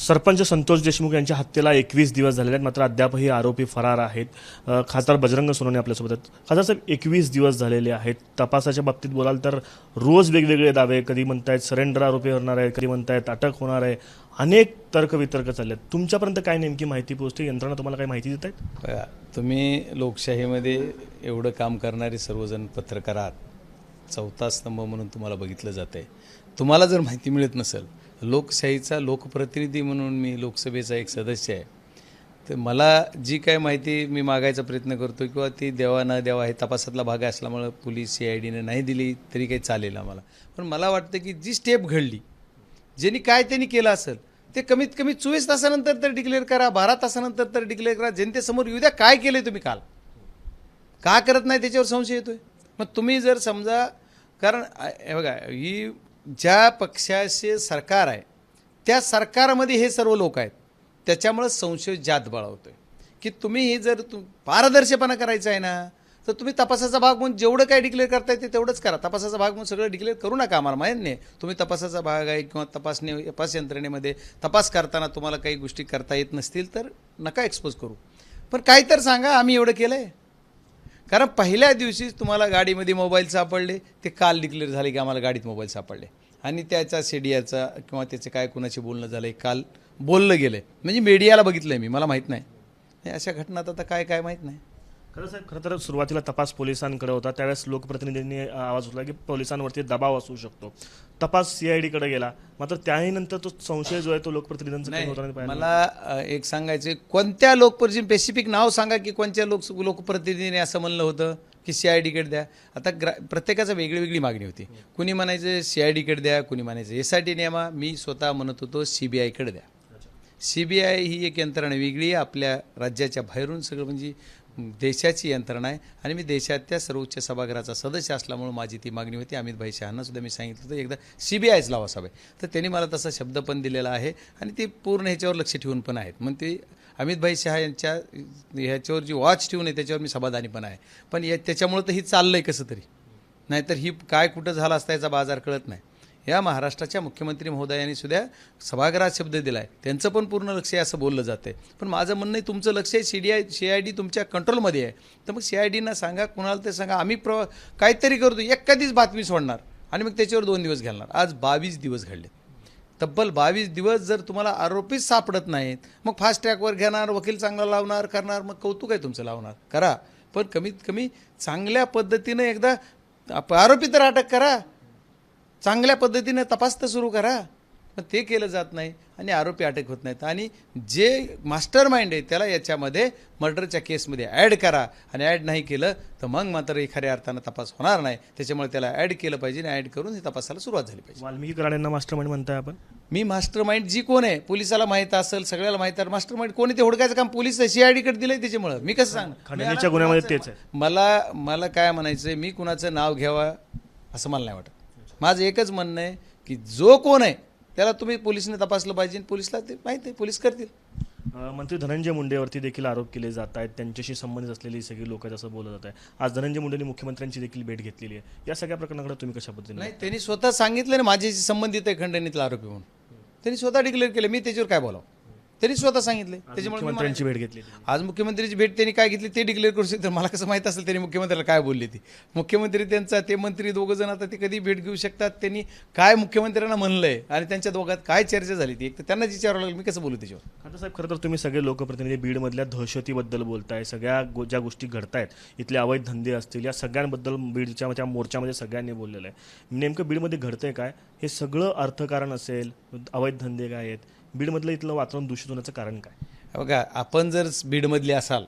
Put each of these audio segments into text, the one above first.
सरपंच संतोष देशमुख यांच्या हत्येला 21 दिवस झालेले आहेत, मात्र अद्यापही आरोपी फरार आहेत. खासदार बजरंग सोनवणे आपल्यासोबत आहेत. खासदार साहेब, 21 दिवस झालेले आहेत. तपासाच्या बाबतीत बोलाल तर रोज वेगवेगळे दावे, कधी म्हणतायत सरेंडर आरोपी होणार आहे, कधी म्हणतायत अटक होणार आहे, अनेक तर्कवितर्क चालले आहेत. तुमच्यापर्यंत काय नेमकी माहिती पोहोचते? यंत्रणा तुम्हाला काय माहिती देत आहेत? तुम्ही लोकशाहीमध्ये एवढं काम करणारे सर्वजण पत्रकार आहात, चौथा स्तंभ म्हणून तुम्हाला बघितलं जातं आहे. तुम्हाला जर माहिती मिळत नसेल, लोकशाहीचा लोकप्रतिनिधी म्हणून मी लोकसभेचा एक सदस्य आहे, तर मला जी काय माहिती मी मागायचा प्रयत्न करतो किंवा ती द्यावा न द्यावा हे तपासातला भाग असल्यामुळं पोलीस CIDने नाही दिली तरी काही चालेल आम्हाला. पण मला वाटतं की जी स्टेप घडली, ज्यांनी काय त्यांनी केलं असेल ते कमीत कमी 24 तासानंतर तर डिक्लेअर करा, 12 तासानंतर तर डिक्लेअर करा. जनतेसमोर येऊ द्या काय केलं तुम्ही काल, का करत नाही त्याच्यावर संशय येतोय. मग तुम्ही जर समजा, कारण हे बघा, ही ज्या पक्षाचे सरकार आहे त्या सरकारमध्ये हे सर्व लोक आहेत, त्याच्यामुळं संशय जात बळावतोय की तुम्ही हे जर पारदर्शपणा करायचा आहे ना, तर तुम्ही तपासाचा भाग म्हणून जेवढं काय डिक्लेअर करता येते तेवढंच करा. तपासाचा भाग म्हणून सगळं डिक्लेअर करू नका. आम्हाला माहीत नाही तुम्ही तपासाचा भाग आहे किंवा तपास यंत्रणेमध्ये तपास करताना तुम्हाला काही गोष्टी करता येत नसतील तर नका एक्सपोज करू. पण काय तर सांगा आम्ही एवढं केलं आहे. कारण पहिल्या दिवशीच तुम्हाला गाडीमध्ये मोबाईल सापडले, ते काल डिक्लेअर झाले की आम्हाला गाडीत मोबाईल सापडले आणि त्याचा CDRचा किंवा त्याचं काय कुणाशी बोलणं झालं आहे काल बोललं गेलं आहे. म्हणजे मीडियाला बघितलं आहे मी, मला माहीत नाही. अशा घटनात आता काय काय माहीत नाही. खरं तर सुरुवातीला तपास पोलिसांकडे होता, त्यावेळेस लोकप्रतिनिधींनी आवाज उठला की पोलिसांवरती दबाव असू शकतो. तपास CIDकडे गेला, मात्र त्याही नंतर तो संशय जो आहे तो लोकप्रतिनिधींचा काही होता नाही. मला एक सांगायचं, कोणत्या लोकप्रतिनिधी स्पेसिफिक नाव सांगा की कोणत्या लोकप्रतिनिधीने असं म्हणलं होतं की CIDकडे द्या. आता प्रत्येकाचं वेगळी मागणी होती. कुणी म्हणायचं CIDकडे द्या, कुणी म्हणायचं SIT नेमा. मी स्वतः म्हणत होतो CBIकडे द्या. CBI ही एक यंत्रणा वेगळी आहे, आपल्या राज्याच्या बाहेरून सगळं म्हणजे देशाची यंत्रणा आहे आणि मी देशातल्या सर्वोच्च सभागृहाचा सदस्य असल्यामुळे माझी ती मागणी होती. अमित भाई शहांना सुद्धा मी सांगितलं होतं एकदा CBIच लावा साहेब, तर त्यांनी मला तसा शब्द पण दिलेला आहे आणि ते पूर्ण ह्याच्यावर लक्ष ठेवून पण आहेत. मग ते अमित भाई शहा यांच्या ह्याच्यावर जी वॉच ठेवून आहे त्याच्यावर मी समाधानी पण आहे. पण त्याच्यामुळं तर ही चाललं आहे कसं तरी, नाहीतर ही काय कुठं झालं असता याचा बाजार कळत नाही. या महाराष्ट्राच्या मुख्यमंत्री महोदयांनी सुद्धा सभागृहात शब्द दिला आहे, त्यांचं पण पूर्ण लक्ष आहे असं बोललं जातं आहे. पण माझं म्हणणं आहे तुमचं लक्ष आहे CID तुमच्या कंट्रोलमध्ये आहे, तर मग CIDना सांगा, कुणाला ते सांगा, आम्ही काहीतरी करतो. एखादीच बातमी सोडणार आणि मग त्याच्यावर 2 दिवस घालणार. आज 22 दिवस घडले, तब्बल 22 दिवस जर तुम्हाला आरोपीच सापडत नाहीत, मग फास्ट ट्रॅकवर घेणार, वकील चांगला लावणार, करणार, मग कौतुक आहे तुमचं, लावणार करा. पण कमीत कमी चांगल्या पद्धतीनं एकदा आरोपी तर अटक करा, चांगल्या पद्धतीने तपास तर सुरू करा. पण ते केलं जात नाही आणि आरोपी अटक होत नाहीत. आणि जे मास्टर माइंड आहे त्याला याच्यामध्ये मर्डरच्या केसमध्ये ॲड करा आणि ॲड नाही केलं तर मग मात्र खऱ्या अर्थानं तपास होणार नाही. त्याच्यामुळे त्याला ॲड केलं पाहिजे आणि ॲड करून ही तपासाला सुरुवात झाली पाहिजे. वाल्मिकी कराडांना मास्टर माइंड म्हणताय आपण? मी मास्टर माइंड जी कोण आहे, पोलिसाला माहीत असेल, सगळ्याला माहीत आहे मास्टर माइंड कोणी, ते हुडकायचं काम पोलीस CIDकडे दिलंय. त्याच्यामुळं मी कसं सांग, खंडणीच्या गुन्ह्यामध्ये तेच आहे. मला काय म्हणायचं आहे, मी कुणाचं नाव घ्यावं असं मला नाही वाटत. माझं एकच म्हणणं आहे की जो कोण आहे त्याला तुम्ही पोलिसने तपासलं पाहिजे. पोलिसला ते माहिती आहे, पोलीस करतील. मंत्री धनंजय मुंडेवरती देखील आरोप केले जात आहेत, त्यांच्याशी संबंधित असलेली सगळी लोक असं बोलत जात आहे. आज धनंजय मुंडेंनी मुख्यमंत्र्यांची देखील भेट घेतलेली आहे. या सगळ्या प्रकरणाकडे तुम्ही कशा पद्धतीने? नाही, त्यांनी स्वतः सांगितलं ना माझ्याशी संबंधित आहे खंडणीतला आरोपी म्हणून. त्यांनी स्वतः डिक्लेअर केलं, मी त्याच्यावर काय बोलावं, त्यांनी स्वतः सांगितले. त्याच्यामुळे मुख्यमंत्र्यांची भेट घेतली. आज मुख्यमंत्रीची भेट त्यांनी काय घेतली ते डिक्लेअर करू शकतात. मला कसं माहीत असेल त्यांनी मुख्यमंत्र्याला काय बोलली ती. मुख्यमंत्री त्यांचा, ते मंत्री दोघं जण आता ते कधी भेट घेऊ शकतात, त्यांनी काय मुख्यमंत्र्यांना म्हणलंय आणि त्यांच्या दोघात काय चर्चा झाली ती एक तर त्यांना विचारावं लागेल, मी कसं बोलू त्याच्यावर. आता साहेब, खरं तर तुम्ही सगळे लोकप्रतिनिधी बीडमधल्या दहशतीबद्दल बोलताय, सगळ्या ज्या गोष्टी घडतायत, इथले अवैध धंदे असतील, या सगळ्यांबद्दल बीडच्या त्या मोर्चामध्ये सगळ्यांनी बोललेलं आहे. नेमकं बीडमध्ये घडतंय काय, हे सगळं अर्थकारण असेल, अवैध धंदे काय आहेत, बीडमधलं इथलं वातावरण दूषित होण्याचं कारण काय? बघा, आपण जर बीडमधले असाल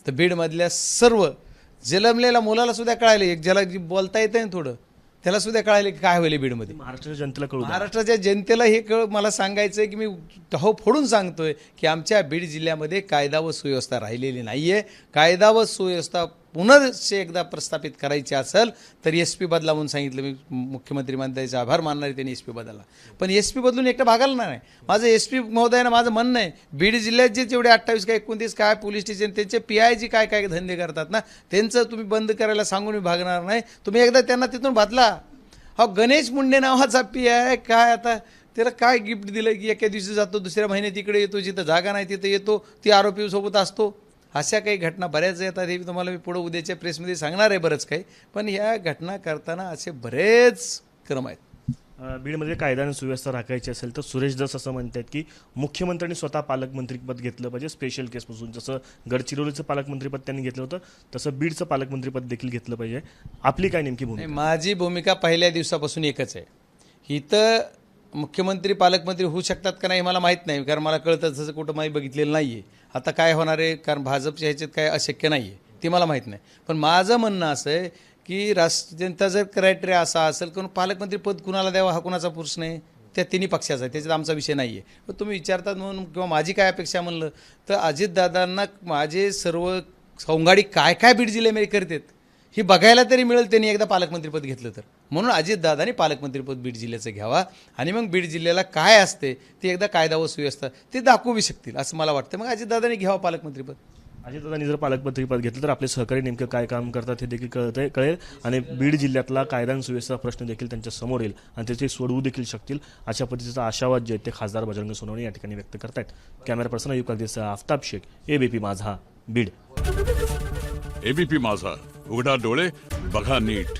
तर बीडमधल्या सर्व जन्मलेल्या मुलाला सुद्धा कळाले, एक ज्याला बोलता येतं ना थोडं, त्याला सुद्धा कळाले की काय होईल बीडमध्ये. महाराष्ट्राच्या जनतेला कळू, महाराष्ट्राच्या जनतेला हे मला सांगायचं आहे की मी हो फोडून सांगतोय की आमच्या बीड जिल्ह्यामध्ये कायदा व सुव्यवस्था राहिलेली नाही आहे. कायदा व सुव्यवस्था पुनर्से एकदा प्रस्थापित करायची असेल तर SP बदला म्हणून सांगितलं. मी मुख्यमंत्री मंत्र्यांचे आभार मानणारे, त्यांनी SP बदलला. पण SP बदलून एकटं भागायला नाही. माझं SP महोदयानं माझं म्हणणं आहे, बीड जिल्ह्यात जे जेवढे 28 काय 29 काय पोलीस स्टेशन त्यांचे PI काय काय धंदे करतात ना, त्यांचं तुम्ही बंद करायला सांगून मी भागणार नाही. तुम्ही एकदा त्यांना तिथून बदला. हा गणेश मुंडे नावाचा PI काय आता त्याला काय गिफ्ट दिलं की एका दिवशी जातो, दुसऱ्या महिन्यात इकडे येतो, जिथं जागा नाही तिथं येतो, ती आरोपीसोबत असतो. अशा काही घटना बऱ्याच येतात. हे तुम्हाला मी पुढं उद्याच्या प्रेसमध्ये सांगणार आहे बरंच काही. पण ह्या घटना करताना असे बरेच क्रम आहेत. बीडमध्ये कायदा आणि सुव्यवस्था राखायची असेल तर सुरेश दस असं म्हणतात की मुख्यमंत्र्यांनी स्वतः पालकमंत्रीपद घेतलं पाहिजे स्पेशल केसपासून. जसं गडचिरोलीचं पालकमंत्रीपद त्यांनी घेतलं होतं तसं बीडचं पालकमंत्रीपद देखील घेतलं पाहिजे. आपली काय नेमकी भूमिका? नाही, माझी भूमिका पहिल्या दिवसापासून एकच आहे. इथं मुख्यमंत्री पालकमंत्री होऊ शकतात का नाही मला माहीत नाही, कारण मला कळतं तसं कुठं माहिती बघितलेलं नाही आहे. आता काय होणार आहे, कारण भाजपच्या ह्याच्यात काय अशक्य नाही आहे ते मला माहीत नाही. पण माझं म्हणणं असं आहे की त्यांचा जर क्रायटेरिया असा असेल की पालकमंत्री पद कुणाला द्यावा हा कुणाचा प्रश्न आहे, त्या तिन्ही पक्षाचा आहे, त्याच्यात आमचा विषय नाही आहे. पण तुम्ही विचारतात म्हणून किंवा माझी काय अपेक्षा म्हणलं तर अजितदादांना माझे सर्व सौंगाडी काय काय बीड जिल्ह्यामध्ये करतात ही बघायला तरी मिळेल त्यांनी एकदा पालकमंत्रीपद घेतलं तर. म्हणून अजितदादांनी पालकमंत्रीपद बीड जिल्ह्याचं घ्यावा आणि मग बीड जिल्ह्याला काय असते ते एकदा कायदा व सुव्यवस्था ते दाखवू शकतील असं मला वाटतं. मग अजितदादांनी घ्यावं पालकमंत्रीपद. अजितदादांनी जर पालकमंत्रीपद घेतलं तर आपले सहकारी नेमकं काय काम करतात हे देखील कळेल आणि बीड जिल्ह्यातला कायदा आणि सुव्यवस्था प्रश्न देखील त्यांच्या समोर येईल आणि त्याचे सोडवू देखील शकतील अशा पद्धतीचा आशावाद जे ते खासदार बजरंग सोनवणे या ठिकाणी व्यक्त करतायत. कॅमेरा पर्सन अयूब कागदीसह आफताब शेख, एबीपी माझा, बीड. एबीपी माझा, उघडा डोळे बघा नीट.